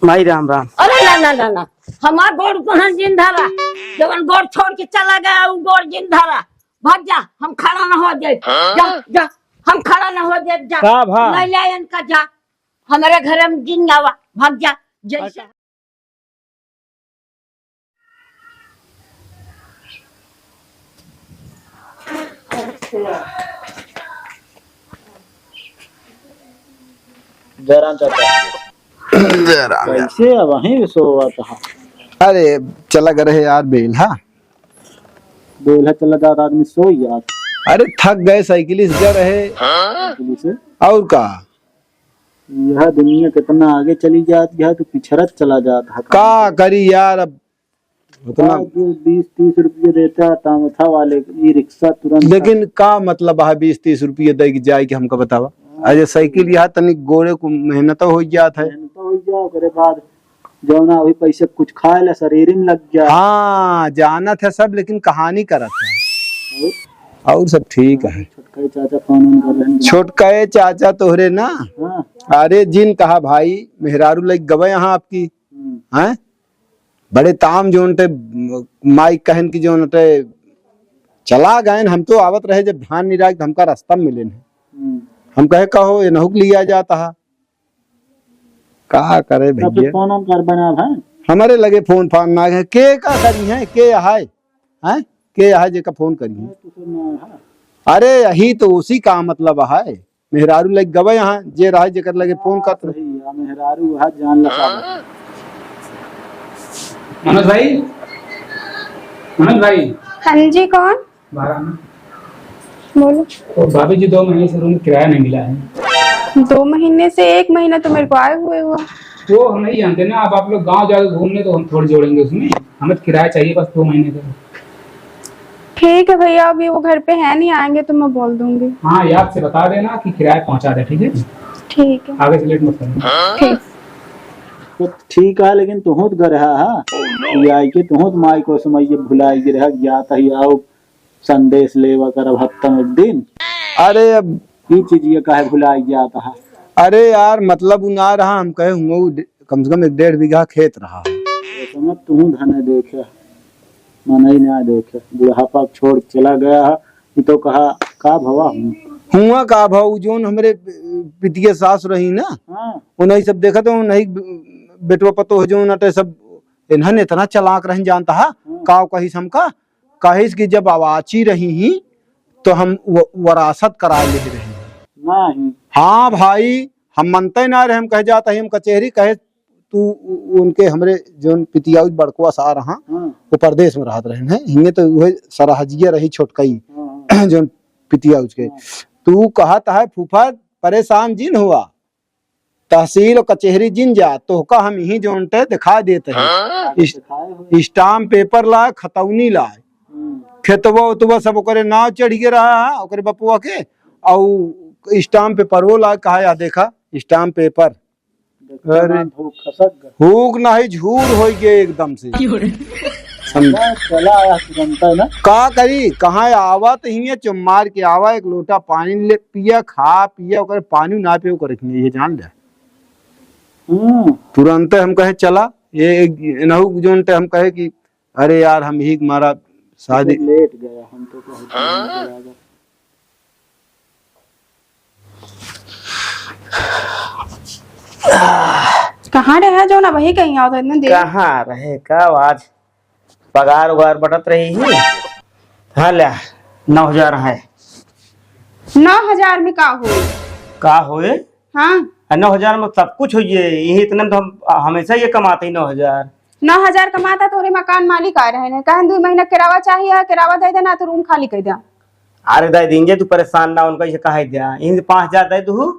माई राम राम। अरे ना ना ना ना, हमार गोड़ को जिन धरा, जवन गोड़ छोड़ के चला गया वो गोड़ जिन धरा। भाग जा, हम खड़ा ना हो जाए। जा जा, हम खड़ा ना हो जाए। जा का भा? नहीं ले इनका जा, हमारे घर में जिन आवा। भाग जा जैसे जयराम चाचा कैसे अब वहीं भी सोवा था। अरे चला गए यार बेल्हा। बेल्हा चला जाता आदमी सो यार। अरे थक गए साइकिल से रहे से और का। यह दुनिया कितना आगे चली जाती है तो पिछड़त चला जाता है। का करी यार अब उतना 20-30 रुपये देता तामथा वाले ई रिक्शा तुरंत। लेकिन का मतलब है 20-30 रुपये दे की जाए कि हमको बतावा। अरे साइकिल यहाँ तनिक गोड़े को मेहनत हो जाता है। तो हो जाओ करे बाद जो ना वही पैसे कुछ खाए ला शरीर में लग गया। हाँ जाना था सब लेकिन कहानी करत है और सब ठीक है। छोटका चाचा फोन कर रहे हैं। छोटका चाचा तोहरे ना। हाँ। अरे जिन कहा भाई मेहरारू लग गवे यहाँ आपकी हैं बड़े ताम जो माइक कहन की जो चला गए। हम तो आवत रहे जब ध्यान नहीं रहा हमका रास्ता मिले हम कहे कहो ये नहुक लिया जाता है का करे भैया। फोन ऑन कर बना भाई हमारे लगे फोन फान ना है के का करी है के है के है जे का फोन करी है। अरे यही तो उसी का मतलब है मेहरारू लग गवे यहाँ जे रहा जेकर लगे फोन कर मेहरारू है जान लगा। मनोज भाई, मनोज भाई। हाँ जी कौन बोलो। तो भाभी जी 2 महीने से रूम किराया नहीं मिला है। 2 महीने से 1 महीना तो मेरे को आए हुए हुआ। वो हम नहीं जानते ना। अब आप लोग गांव जाओगे घूमने तो हम थोड़ी जोड़ेंगे उसमें। हमें किराया चाहिए बस 2 महीने का। ठीक है भैया अभी वो घर पे है नहीं आएंगे तो मैं बोल दूंगी। हाँ याद से बता देना कि किराया पहुंचा दे। ठीक है ठीक है आगे से लेट मत करना। ठीक तो ठीक है लेकिन तुहत घर है आई के तुहत माई को समय भुलाई के रह जाता ही आओ संदेश लेवा कर हफ्ता एक दिन। अरे अब ये चीज ये कहे भुलाई जाता है। अरे यार मतलब ना रहा हम कहे कम से कम 1.5 बीघा खेत रहा तू धने देखे मन ही ना देखे बुढ़ापा छोड़ चला गया है। ये तो कहा का भवा हुआ का भाऊ जो हमरे पितिया सास रही ना। हाँ। उन्हें सब देखा तो नहीं बेटवा पतो जो नटे सब इन्हने इतना चलाक रही जानता है का कही हमका कही कि जब आवाची रही ही तो हम वरासत करा ले रहे नहीं। हाँ भाई हम मनते ना रहे हम कह जाता ही हम कचहरी कहे तू उनके हमरे जो पितिया बड़कुआ सा रहा वो परदेश में रहत रहे हैं हिंगे तो वह सराहजिया रही छोटकई जो पितिया उसके तू कहता है फूफा परेशान जिन हुआ तहसील और कचहरी जिन जा तो का हम यही जो दिखा देते हैं स्टाम्प पेपर लाए खतौनी लाए खेतवा उतवा सब ओकरे नाव चढ़ के रहा है ओकरे बपुआ के और स्टाम्प पेपर वो लाए कहा या देखा स्टाम्प पेपर। अरे हुक नहीं झूर हो गए एकदम से चला आया तुरंत है ना। का करी कहाँ आवा तो ही चुम मार के आवा एक लोटा पानी ले पिया खा पिया ओकर पानी ना पियो कर ये जान ले तुरंत हम कहे चला ये नहु जोन हम कहे कि अरे यार हम ही हमारा शादी लेट गया हम तो कहाँ रहे जो ना वही कहीं आओ तो इतने देर। कहाँ रहे का आज पगार उगार बटत रही है। हाँ ले 9,000 है। 9,000 में का होए हाँ 9,000 में सब कुछ हुई यही इतने में तो हम हमेशा ये कमाते ही 9,000। 9,000 कमाता तो मकान मालिक आ रहे हैं कहें 2 महीना किरावा चाहिए किरावा दे देना तो रूम खाली कर दिया। अरे दे देंगे तू परेशान ना उनका ये कहा दिया यही 5,000 दे दू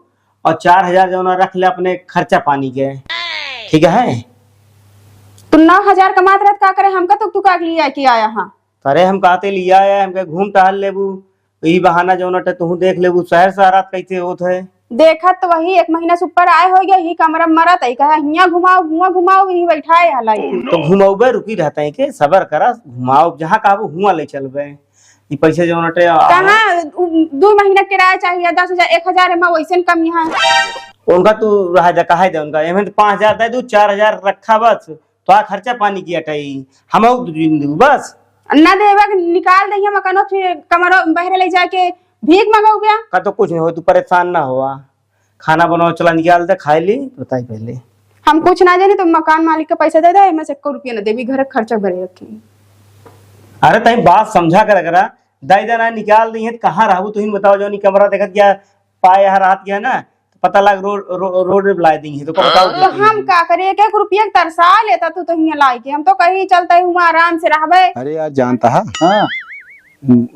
और 4,000 जो रख ले अपने खर्चा पानी के। ठीक है तुम 9,000 कमाते रहते का करे हमका तो तू का लिया कि आया हाँ। अरे हम कहते लिया है हम घूम टहल लेबू यही बहाना जो नटे तू देख लेबू शहर शहरात कैसे होत है। देखा तो वही 1 महीना से ऊपर आए हो गया ही कमरा मरत है कहा हियां घुमाओ हुआ घुमाओ यही बैठाए हलाई तो घुमाओ रुकी रहते हैं के सबर करा घुमाओ जहाँ कहबू हुआ ले चलबे। ये पैसे जो नटे कहाँ 2 महीना किराया चाहिए 10,000 1,000 में वैसे कम यहाँ उनका तू रहा जा कहा दे उनका एमन 5,000 दे दू 4,000 रखा बस तो खर्चा पानी की अटाई हम बस ना देवा निकाल दही मकानो फिर कमरा बहरे ले जाके भीख मंगाओ गया का तो कुछ नहीं हो तू परेशान ना हुआ खाना बनाओ चला निकाल दे खाई ली बताई पहले हम कुछ ना जाने तो मकान मालिक का पैसा दे दे मैं से 1 रुपया ना देवी घर का खर्चा भरे रखी। अरे तई बात समझा कर करा दाई दाना निकाल दी है कहाँ रहू तुम बताओ जो कमरा देखत गया पाए यहाँ रात गया ना तो पता लग रोड में बुला दी है तो बताओ तो हम का करे 1 रुपया तरसा लेता तू तो यहाँ लाई के हम तो कहीं चलते हुआ आराम से रहबे। अरे यार जानता है हाँ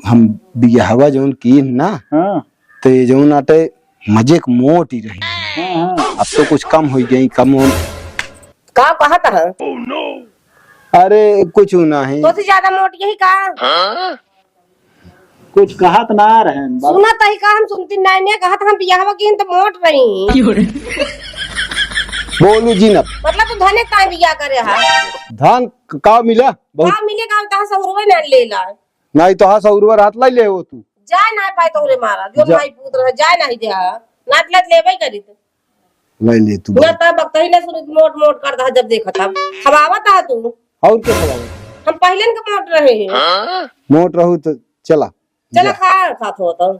हम बियाहवा जौन की ना हाँ तो ये जौन आटे मजे के मोट ही रही हाँ हाँ अब तो कुछ कम हो गई कम हो का कहता है अरे कुछ ना है तो से ज्यादा मोट यही का कुछ कहत ना रहे सुना तही का हम सुनती नहीं कहत हम बियाह की तो मोट रही बोलू जी ना मतलब तू धने का बियाह करे हा धान का मिला बहुत का मिले का ता सौरवे न ले ला नहीं तो हाँ सौरवर हाथ लाई ले हो तू जाय ना पाए तोरे मारा जो जा- भाई पूत रह जाय नहीं दे हा नात लत लेबे करी लाई ले तू ना ता बकही ना सुन मोट मोट कर दा जब देखत हम आवत हा तू और क्या खड़ा हम पहले के मोट रहे हैं मोट रहू तो चला चला खा साथ हो तो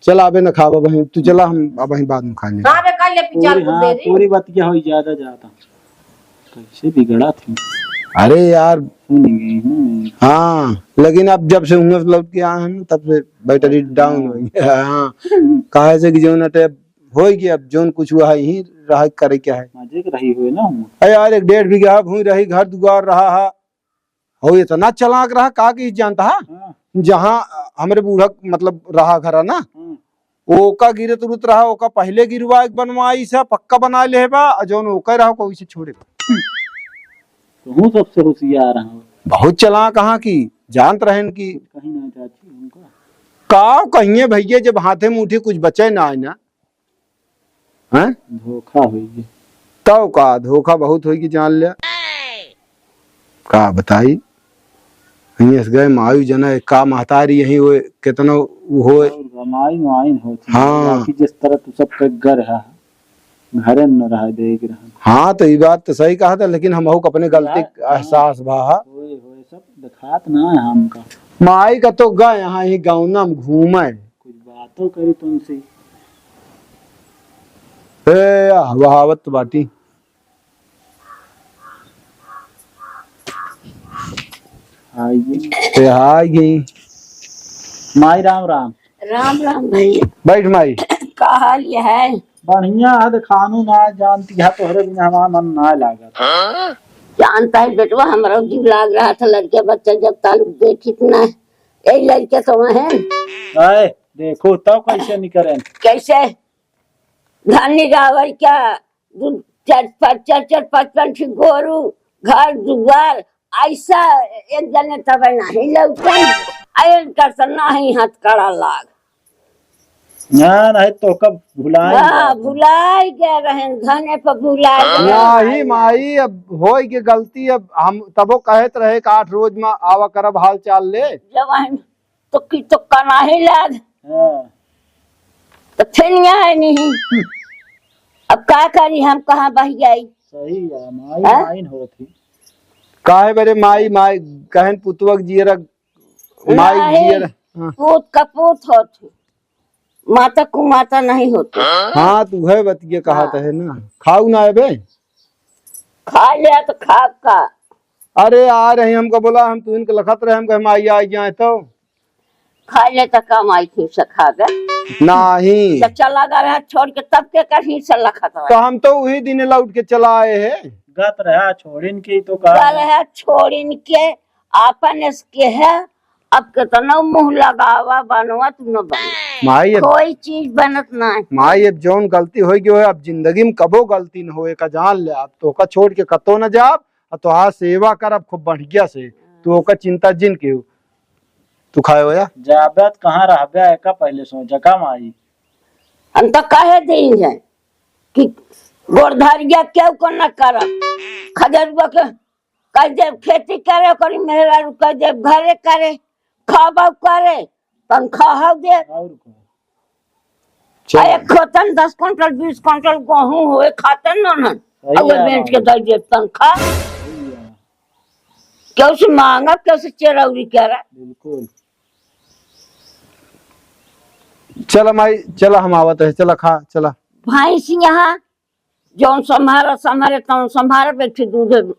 चला अबे न खावा बहन तू चला हम अब वहीं बाद में खा ले हां बे कल ले पिचाल पूरी को हाँ दे दी पूरी बात क्या हुई ज्यादा ज्यादा कैसे बिगड़ा थी अरे यार सुनेंगे ना हाँ लेकिन अब जब से उंगस लौट के आए हैं ना तब से बैटरी डाउन हो गई हाँ कहे से कि जो नटे हो गई अब जोन कुछ हुआ है यही रहा करे क्या है मजे के रही हुए ना हूँ अरे यार 1.5 बीघा भूमि रही घर दुआर रहा है हो इतना चलाक रहा का कि जानता है हाँ जहाँ हमरे बूढ़ा मतलब रहा घर ना हाँ ओका गिरत उरत रहा ओका पहले गिरवा एक बनवाई से पक्का बना ले बा जोन ओका रहा कोई से छोड़े तो हूँ सबसे होशियार हूँ बहुत चला कहाँ की जानत रहन की कहीं ना चाची उनका का कहिए भैया जब हाथे मुठी कुछ बचे ना आए ना हैं धोखा हुई तब का धोखा बहुत होगी जान लिया का बताई यहीं से गए मायू जना का महतारी यही हो कितना हो रमाई माइन होती हाँ। बाकी जिस तरह तू सब पे घर है घरे न रहा देख रहा हाँ तो ये बात तो सही कहा था लेकिन हम अपने गलती का एहसास बा होए होए सब दिखात ना है हमका माई का तो गए यहाँ ही गाँव में घूमे कुछ बातों करी तुमसे बहावत तो बाटी आइए हाय गई माई राम राम राम राम भैया बैठ माई का हाल ये है बढ़िया है खानू ना जानती है तोहरे बिना हमारा मन ना लागत जानता है बेटवा हमारा जीव लाग रहा था लड़के बच्चा जब तालुक देखी ना यही लड़के तो है आए देखो तब कैसे निकले कैसे धानी गावर क्या चार पाँच पाँच गोरू घर दुआर ऐसा एक जने तब नहीं लगता आयल कर नहीं हाथ कड़ा लाग ना नहीं तो कब भुलाए हाँ भुलाई गए रहे धने पर भुलाई गए नहीं माई अब हो के गलती अब हम तबो कहत रहे कि 8 रोज में आवा करब हाल चाल ले जब तो की तो कना ही लाग हाँ। तो फिर है नहीं अब क्या करी हम कहाँ बह गई सही है माई हाँ? माइन होती काहे बरे माई माई कहन पुतवक जियर माई नहीं, जियर हाँ। पूत का पूत होती माता को माता नहीं होती हाँ तू है बतिये कहा है ना खाऊ ना बे खा लिया तो खा का अरे आ रहे हमको बोला हम तू इनके लखत रहे हम कहे माई आई जाए तो खा ले तो कम आई थी सखा गए नहीं जब चला गया छोड़ के तब के कहीं से लखत तो हम तो वही दिन लौट के चला आए हैं गत रहा छोड़िन की तो कहा है छोड़िन के आपन इसके है अब कितना मुंह लगावा बनवत न बन माई अब कोई चीज बनत नहीं माई अब जौन गलती होगी हो अब जिंदगी में कबो गलती न होए का जान ले अब तो का छोड़ के कतो न जाब और तो हाँ सेवा करब खूब बढ़िया से तू ओका चिंता जिन के तू खाए हो या जाबत कहाँ रहबे का पहले सोचा का माई हम तो कहे दिन है कि गोरधरिया क्यों को न कर खजरुआ के कह दे खेती करे करी मेहरा कह दे घरे करे खाबा करे पंखा दे और को अरे खोतन 10 क्विंटल 20 क्विंटल गेहूं हुए खातन न अगर बेच के दे दे तनखा क्यों से मांगा क्यों से चरौरी कह रहा बिल्कुल। चला माई चला, हम आवत है, चला खा चला। भैंस यहाँ जौन संभारे तौन संभारे बैठी दूध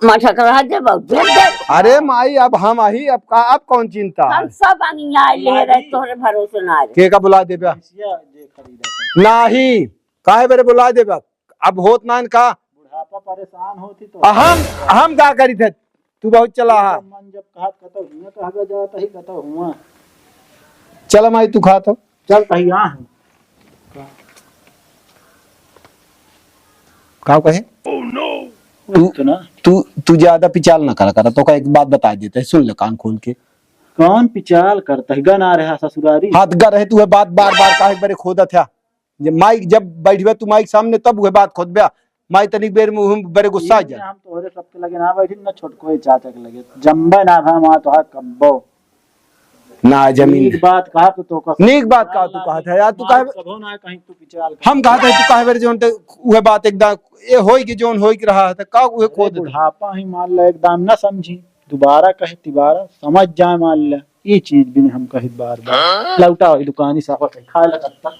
मठा करा दे बहुत दे दे। अरे माई अब हम आई, अब कौन चिंता है? हम सब अनिया ले रहे तोहरे भरोसे ना रहे। के का बुला दे बा? भैंसिया जे खरीदा नहीं काहे बेरे बुला दे बा? अब होत ना का बुढ़ापा परेशान होती तो हम का करी थे, तू बहुत चला हा। मन जब कहत कतो हुआ कहबे जात ही कतो हुआ। चल माई तू खा तो चल कहिया है का कहे। इतना तू ज्यादा पिचाल ना करा तो का एक बात बता देते है, सुन ले कान खोल के। कौन पिचाल करता है गना रहा ससुरारी हाथ गा रहे तू है बात बार बार काहे बरे खोदा था। माइक जब बैठबे तू माइक सामने तब वह बात खोदबे। माई तनिक बेर में बड़े गुस्सा आ जा। हम तोहरे सबके लगे ना बैठी ना छोटको चाचा के लगे जम्बे ना भा मा तो कब्बो ना जमीन नीक बात कहा तो का नीक बात का तू कहा था यार, तू काहे कभो ना कहीं तू पिचाल हम कहा था तू काहे बेरे जोन ते वह बात एकदम ये होई कि जोन होई कि रहा था का वह खोद। बुढ़ापा ही मान ले एकदम ना समझी दोबारा कहे तिबारा समझ जाए मान ले ये चीज भी हम कही बार बार लौटा हुई दुकानी साफा खा लगा तक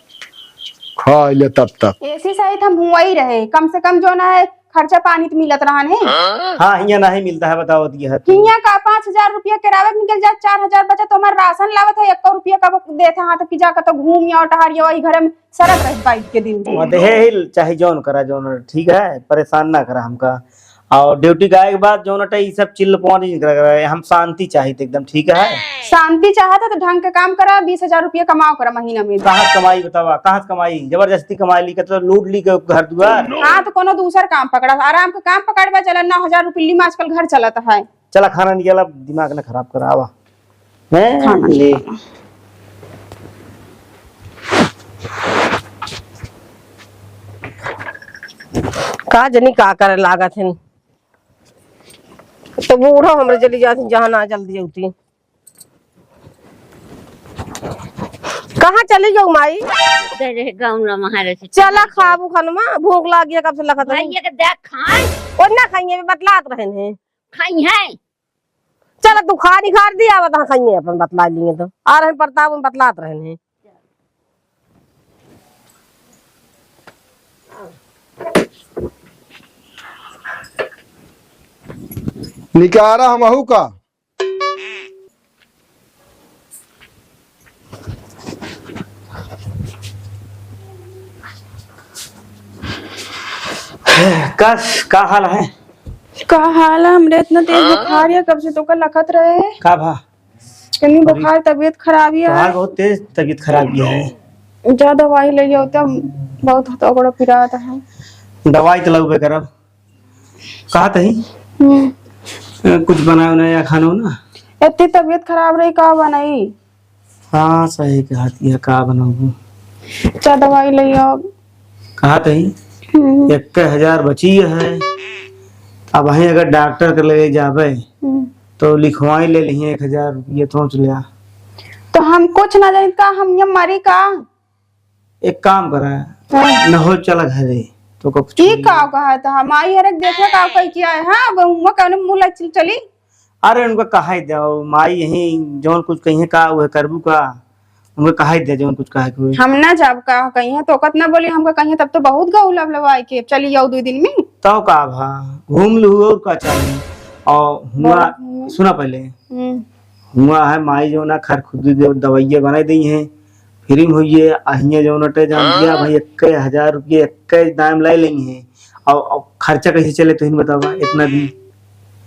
खा ले तब तक ऐसी सहित हम हुआ ही रहे, कम से कम जो ना है खर्चा पानी तो मिलत रहा है। हाँ यहाँ नहीं मिलता है, बताओ दिया किया का 5,000 रुपया किराया निकल जाए, 4,000 बचा तो हमारा राशन लावत है 1 रुपया का देते हाथ की जाकर तो घूम या टहरिया वही घर में सरक रहे बाइक के दिन। हिल चाहे जौन करा जौन ठीक है, परेशान ना करा हमका। और ड्यूटी का के बाद जौन ये सब चिल्ल पौनी करा, हम शांति चाहिए एकदम ठीक है। शांति चाहता तो ढंग के काम करा, 20,000 रुपया कमाओ करा महीना में। कहाँ कमाई बतावा, कहाँ कमाई जबरदस्ती कमाई ली तो लूट ली के घर दुआर। हाँ तो कोनो दूसर काम पकड़ा, आराम के काम पकड़वा चला 9,000 रुपया में आजकल घर चलता है। चला खाना निकला, दिमाग ना खराब करा आवा ले। का जनी का करे लागत है तो बूढ़ो हमरे चली जाती जहाँ ना जल्दी होती। कहाँ चली जाऊ माई? गाँव ना महारे से चला खाबू खनमा, भूख लाग गया कब से लखत है। भैया के देख खाए और ना खाइए बतलात रहे हैं। खाई है चला तू खा नहीं खा दिया बता खाइए अपन बतला लिए तो आ रहे प्रताप में बतलात रहे हैं। निकारा हम आहू का कस का हाल है? का हाल है हमरे इतना तेज बुखार है कब से तो का लखत रहे का भा कहीं बुखार तबीयत खराब है। तुम्हार बहुत तेज तबीयत खराब है। ज्यादा दवाई ले जाओ तब बहुत तगड़ा पिराता है। दवाई तो लगबे करब। कहा तही कुछ बनाए नया खाना ना, इतनी तबीयत खराब रही का बनाई। हाँ सही कहा है, का बनाऊ चा दवाई ले आओ। कहा तही 1,000 बची है। अब वहीं अगर डॉक्टर के ले जाबे तो लिखवाई ले ली 1,000 रुपये सोच लिया। तो हम कुछ ना जानी का हम ये मरी का। एक काम करा न हो चला घरे तो को की का कहा था हमारी हर देखे का कह किया है। हां वो कौन मुंह चली। अरे उनका कहा दे माई यही जौन कुछ कहीं का वो करबू का उनको कहा दे जौन कुछ कहा कोई। हम ना जब का कहीं तो कत ना बोली हमका कहीं तब तो बहुत गौ लबलवाई के चली जाओ 2 दिन में तो का भा घूम लू और का चाहिए। और हुआ सुना पहले हुआ है माई जो ना खर खुद दवाइया बना दी है फ्री में हुई है अहिया जो नटे जान दिया भाई 1,000 रुपये 21 दाम लाई ली है। और खर्चा कैसे चले तो बतावा इतना दिन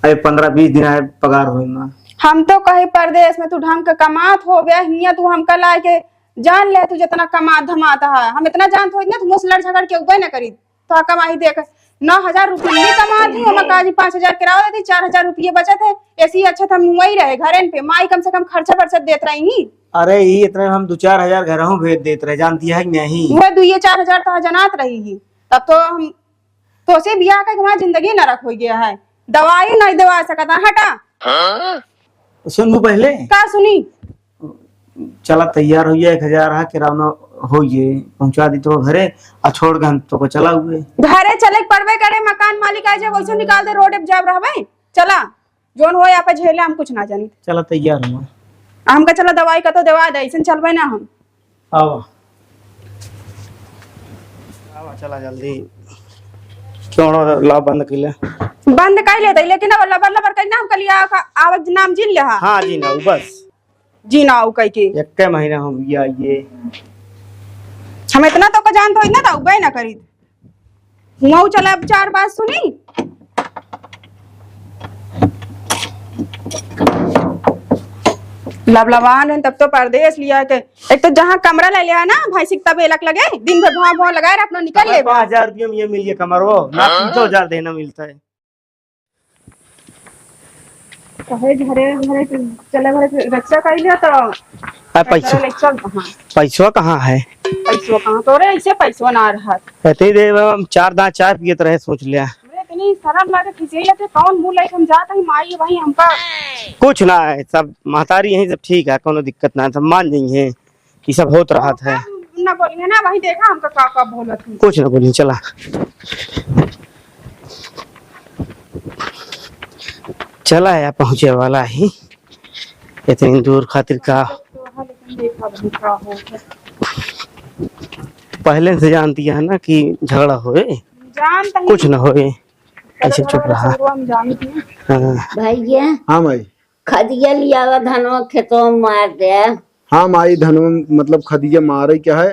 अरे 15-20 दिन आए पगार हो ना। हम तो कहीं परदेश में तू ढंग का कमात हो गया हिया तू हमका लाए के जान ले तू जितना कमा धमाता है हम इतना जानत हो ना तू मुझसे लड़ झगड़ के उबे ना करी तो कमाई देख 9,000 रुपये कमाती हूँ मैं काजी 5,000 किराया देती 4,000 रुपये बचत है ऐसी अच्छा था वही रहे घरे पे माई कम से कम खर्चा बर्चा देत रही। अरे ये इतने हम 2-4 हजार घर भेज देते रहे जानती है नहीं वो 2-4 तो जनात रही तब तो हम तो से बियाह का हमारी जिंदगी नरक हो गया है। दवाई नहीं दवा सकता हटा सुन पहले का सुनी चला तैयार हो गया 1,000 किराना हो ये पहुंचा दी तो घरे आ छोड़ गन तो को चला हुए। घरे चले के पड़बे करे, मकान मालिक आए जब वैसे निकाल दे रोड पे जब रहबे। चला जोन हो यहाँ पे झेले, हम कुछ ना जानी। चला तैयार हूँ। हमका चला दवाई का तो दवा दे, ऐसे चलबे ना हम। आओ आओ चला जल्दी। क्यों ला बंद किले? बंद कर लेते लेकिन अब लबर लबर कर ना हम कलिया आवक नाम जिन ले। हाँ जी ना बस जी ना उ कह के एक महीना हो गया ये। हम इतना तो का जान तो इतना तो उबे ना करी। हुआ चला अब 4 बात सुनी। लबलबान है तब तो परदेश लिया के। एक तो जहाँ कमरा ले लिया ना भाई सिक तब एलक लगे, दिन भर भाव भाव लगाए अपना निकल ले। 5000 रुपये में ये मिल गया कमर वो ना 3000 देना मिलता है। कहे घरे घरे चले घरे रक्षा कर लिया तो पैसा पैसा कहाँ है? पैसो कहाँ तो रे, ऐसे पैसो ना रहा। कहते दे 4 दांत चाय पियत रहे सोच लिया। इतनी सरल लागे खिसिया थे कौन मुंह लेके हम जात है माई वही हमका कुछ ना है, सब महतारी यही सब ठीक है, कोनो दिक्कत ना है, सब मान जाइए कि सब होत रहा है। ना बोलिए ना वही देखा हमका का बोलत है। कुछ ना बोलिए चला। चला है पहुंचे वाला ही, इतनी दूर खातिर का पहले से जानती है ना कि झगड़ा होए कुछ ना होए, ऐसे चुप रहा। हाँ भैया हाँ माई। खदिया लिया धनवा खेतों में मार दे। हाँ माई धनवा मतलब खदिया मारे क्या है?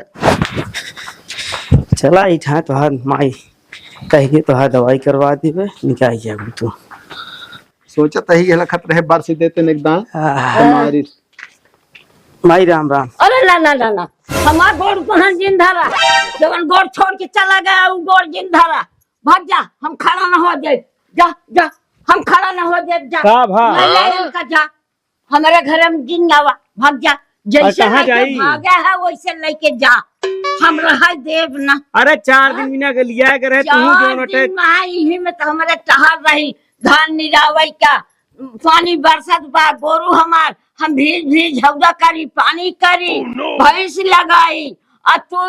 चला इठा तो हर माई कहेगी तो हर दवाई करवा दी निकाल जाएगी तू। सोचा तही गला खत रहे बार से देते एकदम हमारी माई राम राम। अरे ला ला ला ला हमार गोड़ कहाँ जिन धरा, जवन गोड़ छोड़ के चला गया वो गोड़ जिन धरा। भाग जा, हम खड़ा ना हो जाए। जा जा हम खड़ा ना हो जाए। जा भाग का जा हमारे घर में जिन आवा। भाग जा, जैसे लेके भागा है वैसे लेके जा। हम रहा देव ना। अरे 4 दिन बिना के लिया करे तू जो नटे यही में तो हमारे टहर रही धान निरावई का पानी बरसत बा गोरू हमार हम भीज भीज हौदा करी पानी करी भैंस लगाई और तू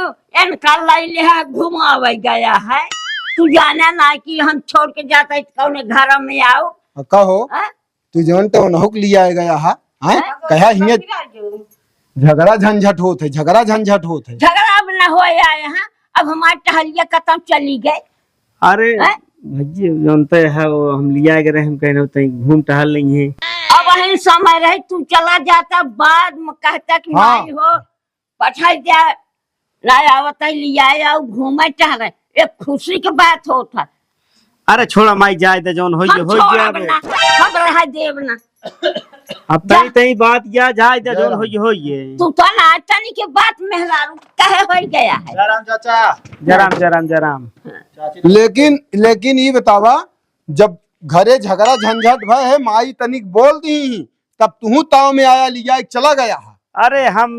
इनका लाई है घुमावे गया है। तू जाना ना कि हम छोड़ के जाता कौन घर में आओ कहो तू जवन तो नहुक लिया गया हा कहा हिये झगड़ा झंझट होत है, झगड़ा झंझट होत है। झगड़ा अब न हो आए हैं, अब हमारे टहलिया खत्म चली गए। अरे भैया जानते है वो हम लिया गए हम कह रहे घूम टहल नहीं है। अब वही समय रहे तू चला जाता बाद में कहता कि माई हो पठाई जा लाया आवत लिया आओ घूमे टहरे एक खुशी की बात होता। अरे छोड़ा माई जाए दे जोन हो गया हम रहा देव ना। अब तई बात या जाए दे जोन हो ये तू तो ना तनी के बात मेहरारू कहे हो गया है। जराम चाचा जराम जराम जराम। लेकिन ये बतावा जब घरे झगड़ा झंझट भय है माई तनिक बोल दी तब तू ताव में आया लिया चला गया है। अरे हम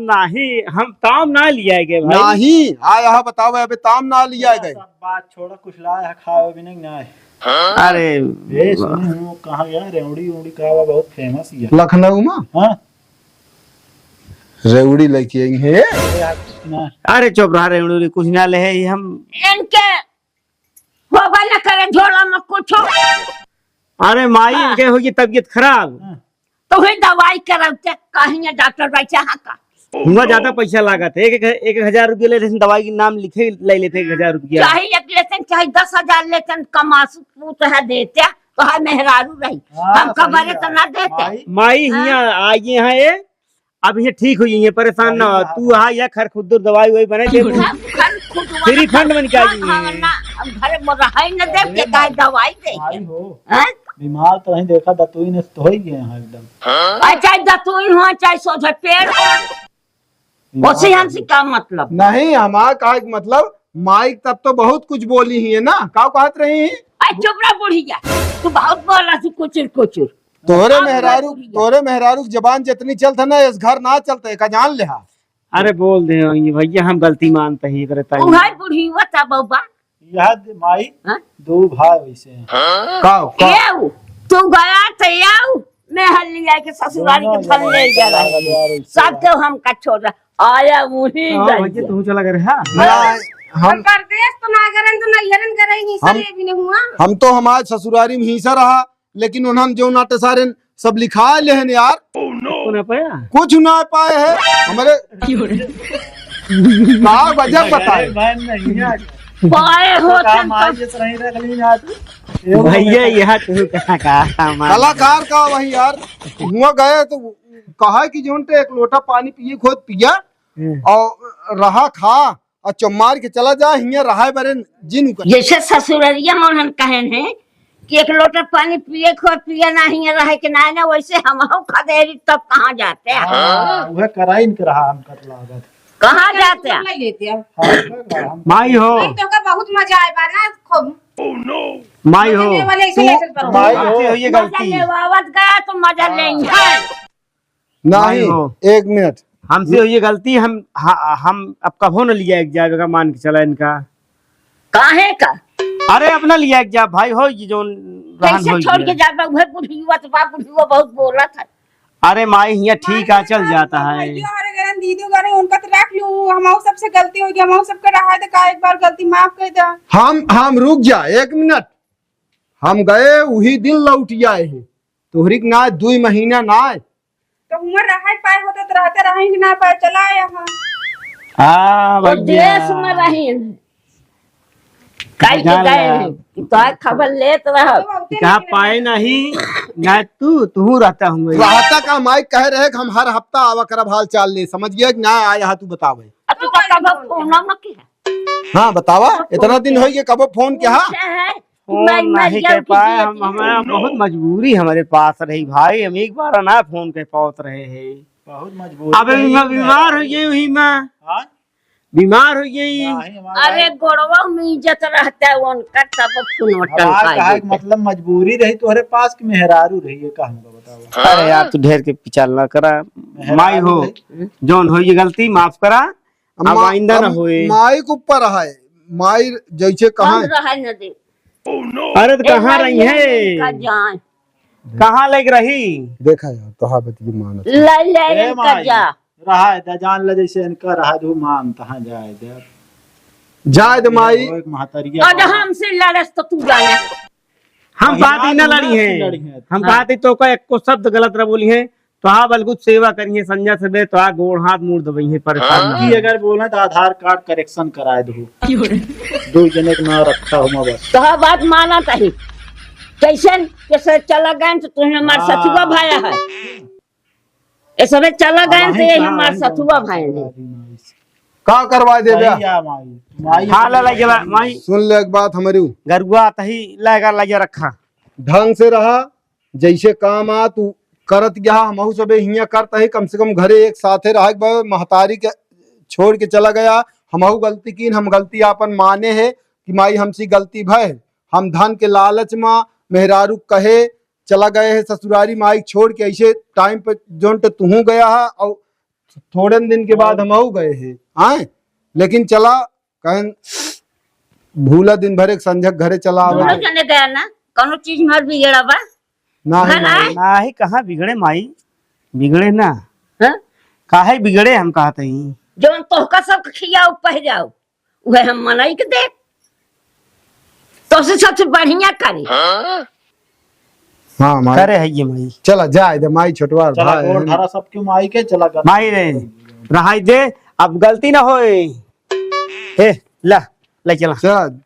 ताम ना लिया गए भाई नहीं आया है बताओ अबे ताम ना लिया गए। सब बात छोड़ा कुछ लाया खाओ भी नहीं ना। अरे ये सुनी हूँ कहाँ गया रेवड़ी उड़ी का बहुत फेमस है लखनऊ में। हाँ रेवड़ी लेके आई है। अरे चुप रहा रेवड़ी कुछ ना ले हम इनके होबा न करे झोला में कुछ। अरे माई इनके हो गई तबीयत खराब तो ही दवाई करते कहीं डॉक्टर भाई चाह का हुआ ज्यादा पैसा लगा था 1,000 रुपया ले लेते दवाई के नाम लिखे ले लेते 1,000 रुपया चाहे 1 लेते चाहे 10,000 लेते कमासू तो है देते तो है मेहरारू रही हम खबर तो ना देते। माई यहाँ आइए हैं ये अब ये ठीक हुई है परेशान ना हो तू हाँ या खर खुद दवाई वही बने फ्री फंड में निकाल घर में रह न दे के काहे दवाई दे बीमार तो नहीं देखा दतुई ने तो ही गए हैं एकदम। चाहे दतुई हो चाहे सोझे पेड़ हो उसी हमसे का मतलब नहीं हमारा का मतलब माइक तब तो बहुत कुछ बोली ही है ना का कहत रही है। चुप रह बुढ़िया तू बहुत बोला तू कुचुर तोरे मेहरारू की जबान जितनी चलता ना इस घर ना चलते का जान ले। अरे बोल दे भैया हम गलती मानते ही करता उहाई बुढ़ी हुआ बउबा यह माई 2 भाई वैसे हैं। तू गया तो याऊ मैं हल लिया के ससुरारी के फल ले जा रहा सबके हम का छोड़ रहा आया मुही भैया तू चला करे हाँ हम परदेश तो ना करन तो नैहरन करे नहीं हम- सर ये भी नहीं हुआ। हम तो हमारे ससुरारी में हिस्सा रहा, लेकिन उन्होंने जो नाटे सारे सब लिखा ले हैं यार, को ना पाया कुछ ना पाए है हमारे का वजह बताए। पाए हो भैया यहाँ तू कहाँ कहा कलाकार का वही यार हुआ गए तो कहा कि जो एक लोटा पानी पिए खुद पिया और रहा खा और चमार के चला जा हिया रहा बरे जिन का। जैसे ससुररिया में उन्होंने कहे हैं कि एक लोटा पानी पिए खो पिए नहीं रहे कि नहीं ना, वैसे हम खदेरी तब कहाँ जाते हैं? वह कराई इनके रहा हम कर लागत कहाँ जाते हैं? नहीं लेते अब माई हो तो का बहुत मजा आए बा ना खूब माई हो ये वाले ऐसे ऐसे पर माई हो हमसे हुई ये मजा गलती लेवावत गया तो मजा लेंगे। नहीं हो। एक मिनट हमसे हुई ये गलती हम अब कभो न लिया एक जाएगा मान के चला इनका। काहे का अरे अपना लिया एक जा भाई हो ये जो रहन कैसे हो छोड़ के गया। जाता वह बुढ़िया तो बाप बुढ़िया बहुत बोला था। अरे माई यहाँ ठीक है चल जाता है। भैया अरे गरन दीदी गरन उनका तो रख लूं, हमारे सबसे गलती हो गई, हमारे सबका रहा है तो का एक बार गलती माफ कर दे। हम रुक जा एक मिनट। हम गए वही दिन लौट आए हैं, तोहरी के ना 2 महीना ना आए। तो उम्र रहा पाए होता तो रहते रहेंगे ना पाए चला आया हम। हाँ तो देश में भैया रही कल के जान गए लिया। हैं कि तो खबर लेत रहो। कहा पाए नहीं ना तू रहता हूँ रहता का माइक कह रहे कि हम हर हफ्ता आवा करब हाल चाल ले, समझ गया कि ना आया तू बतावे। अब तो कब फोन न किया हाँ बतावा इतना दिन हो गए कब फोन किया। है फोन नहीं कर पाए हम, हमारा बहुत मजबूरी हमारे पास रही भाई, हम एक बार ना फोन कर पात रहे हैं। बहुत मजबूर अब मैं बीमार हो गई हुई मैं बीमार हो गई। अरे गोड़वा में इज्जत रहता है उनका तब फोन कहा मतलब मजबूरी रही तुम्हारे पास कि मेहरारू रही है कहूँगा बताओ। अरे यार तू ढेर के पिछल ना करा माई हो जौन हो ये गलती माफ करा अब आइंदा ना होए। माई के ऊपर है माई जैसे कहा रहा न दे अरे तो कहाँ रही है जान कहाँ लग रही देखा यार तो हाँ बती मानत ले ले कर जा रहा है जान ल जैसे इनका रहा दो मान तहाँ जाए दे जाए दे माई। एक महतरिया और हमसे लड़स तो तू जाने हम बात ही ना लड़ी है हम बात ही तो का एक को शब्द गलत रह बोली है तो हाँ बल कुछ सेवा करिए संजय से दे तो गोड़ हाथ मुड़ दबई है परेशान की अगर बोले तो आधार कार्ड करेक्शन कराए दो 2 जने का ना रखा हूँ बस। तो बात माना तही कैसे कैसे चला गए तो तुम्हें हमारे सचुआ भाई है ये सब चला गए तो ये हमारे सचुआ भाई है। का करवा दे बे। हाँ ला लगे माई सुन ले एक बात हमारी गरुआ तही लगा लगे रखा ढंग से रहा जैसे काम आ तू करत गया हमहू सबे हिया करता है कम से कम घरे एक साथे रह महतारी के छोड़ के चला गया हमहू गलती की हम गलती अपन माने है कि माई हमसे गलती भय हम धन के लालच में मेहरारू कहे चला गए है ससुरारी माई छोड़ के ऐसे टाइम पे जोन तो तू गया है और थोड़े दिन के बाद हमहू गए है आए लेकिन चला कहें भूला दिन भर एक संझक घरे चला दोनों जने गया ना कोनो चीज मर भी गड़ा बा ना ना ही कहाँ बिगड़े माई बिगड़े ना हाँ? काहे बिगड़े हम कहते ही जो तोहका सब खियाओ पह जाओ वह हम मनाई के दे तो से सबसे बढ़िया करी हाँ माई करे है ये माई चला जाए दे माई छोटवा चला भाई गोड़ धरा सब क्यों माई के चला कर माई रे रहाई दे अब गलती ना होए हे ला ले चला चल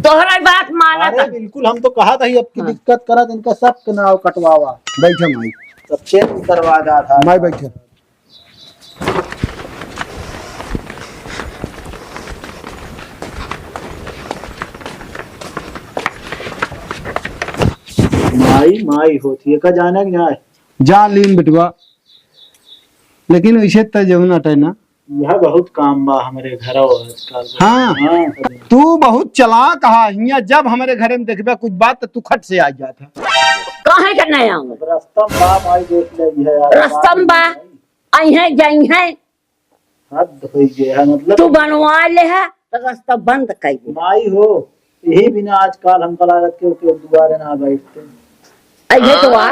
तोहरा बात माना अरे था बिल्कुल हम तो कहा था ही अब की दिक्कत करा तो इनका सब के नाव कटवावा बैठे माई सब चेक करवा दा था माई बैठे माई माई होती है का जाने के जाए जान लीन बिटवा लेकिन वैसे तो जमुना है ना यह बहुत काम बा हमारे घर आजकल। हाँ हाँ तू बहुत चला कहा हिया जब हमारे घरे में देखबे कुछ बात तो तू खट से आ जाता काहे के नहीं आऊंगा रस्तम बा माई देख ले है यार रस्तम बा आई है जाई है हद हो गया है मतलब तू बनवा ले है तो रास्ता बंद कर दे माई हो यही बिना आजकल हमको लागत के दुआरे ना बैठते अरे तो आ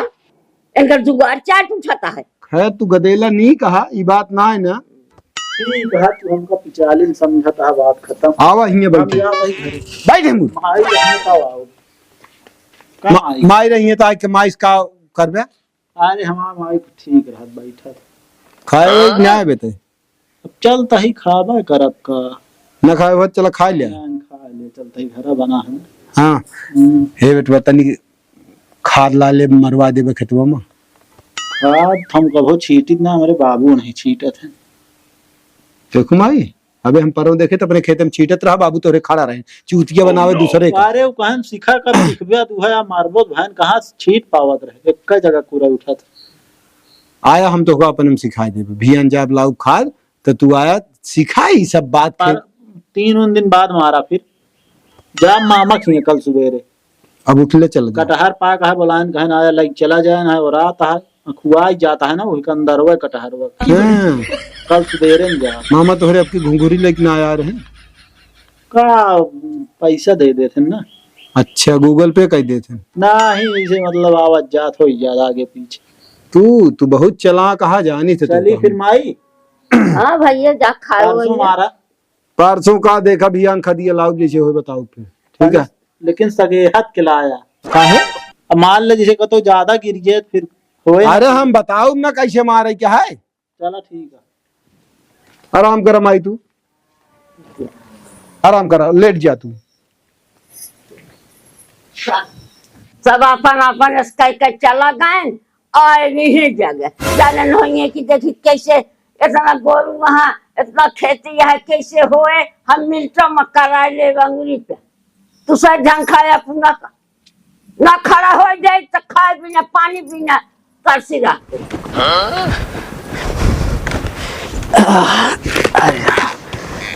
इनका जुगाड़ चाट उठाता है है तू गदेला नहीं कहा ये बात ना है ना। ठीक है तू हमका पिचालिन समझता है, बात खत्म। आवा हिंगे हम बैठे यहाँ वही घरे बैठे मुझ माई रहने का आओ कहाँ आई? माई रही है तो आज के माई इसका करबे अरे हमारा माई को ठीक रहा बैठा था। खाए न्याय बेटे अब चलता ही खाबा करब का न खाए हो चला खा लिया खा ले, चलता ही घर बना है। हाँ हे बेटवा तनी खाद ला ले मरवा देबे खेतवा में। खाद हम कभो छीटित ना, हमारे बाबू नहीं छीटत है। देखो माई अबे हम परव देखे तो अपने खेत में छीटत रहा, बाबू तोरे खड़ा रहे चूतिया बनावे दूसरे का। अरे वो कहन सिखा कब सिखबे तू है, मारबो बहन कहाँ छीट पावत रहे, एक जगह पूरा उठा था। आया हम तो अपन में सिखाई देबे भियन जाब लाऊ खाद तो तू आया सिखाई सब बात के। 3 दिन बाद मारा, फिर जा मामा खिए कल सवेरे। अब उठले चल गए कटहर पाक है बोलान कहन आया लाइक चला जाए ना, और रात है खुआ जाता है ना वही के अंदर हुआ कटहर हुआ। हाँ, कल सवेरे में जा मामा तोहरे आपकी घुंघुरी लेके ना आया रहे। का पैसा दे देते ना। अच्छा गूगल पे कह देते ना ही इसे मतलब आवाज जात हो ज्यादा आगे पीछे। तू बहुत चला कहा जानी थे चली फिर माई हाँ भैया जा खाओ परसों मारा, परसों का देखा भियान खदिया लाऊ जैसे हो बताओ फिर ठीक है। लेकिन सगेहत के लाया। काहे अब मान ले जैसे कतो ज्यादा गिर गए फिर होए ना। अरे हम बताऊ ना कैसे मारे क्या है। चलो ठीक है। आराम कर माई तू आराम कर लेट जा तू। सब अपन अपन इसका चला गए और नहीं जगह जानन होइए कि देखी कैसे इतना गोरू वहाँ इतना खेती है कैसे होए, हम मिल्टो में करा ले अंगुरी पे तू सब ढंग खाया पूना का ना खड़ा हो जाए तो खाए बिना पानी बिना करसी रख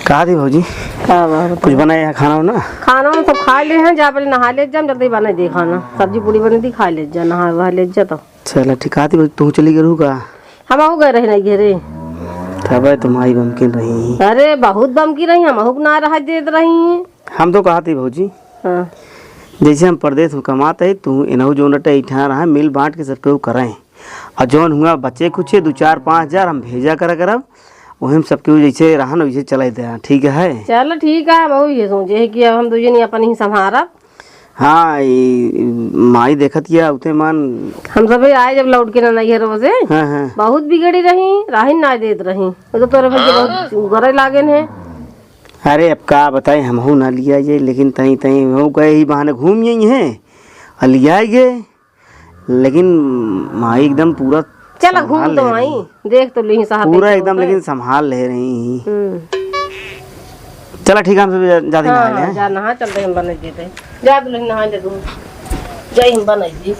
कहा थी भौजी कुछ बनाया है खाना ना? खाना हम सब खा ले हैं, जा पहले नहा ले जा, जल्दी बना दे खाना, सब्जी पूरी बनी थी खा ले जा, नहा वहा ले जा। तो चलो ठीक है भौजी, तू चली गई का? हम हो गए रहे नहीं घेरे। तब तुम्हारी बमकिन रही। अरे बहुत बम की रही, हम हुक ना रहा देत रही। हम तो कहा थी भौजी हाँ। जैसे हम परदेश में कमाते है तू इनहु जो नटे इठा रहा मिल बांट के सबके करें, और जौन हुआ बच्चे कुछ 2-4-5 हजार हम भेजा करब वही हम सबके जैसे रहा ना वैसे चला दे। ठीक है चलो ठीक है, हम ये सोचे है कि अब हम दूजे नहीं अपन ही संभारा। हाँ माई देखत किया उते मान हम सब आए जब लौट के ना नहीं घेरो से। हाँ हाँ बहुत बिगड़ी रही, राही ना देत रही, तो तोरे भैया बहुत गरे लागेन है। अरे अब का बताए हम ना लिया ये, लेकिन तई तई हम गए ही बहाने घूम यही हैं और लिया गए, लेकिन माई एकदम पूरा चलो घूम तो आई देख तो ली साहब पूरा एकदम, लेकिन संभाल ले रही। चलो ठीक है हम सब जाते हाँ, जा नहा चलते हम बना देते जा, तो नहा ले तू जा हम बना दी।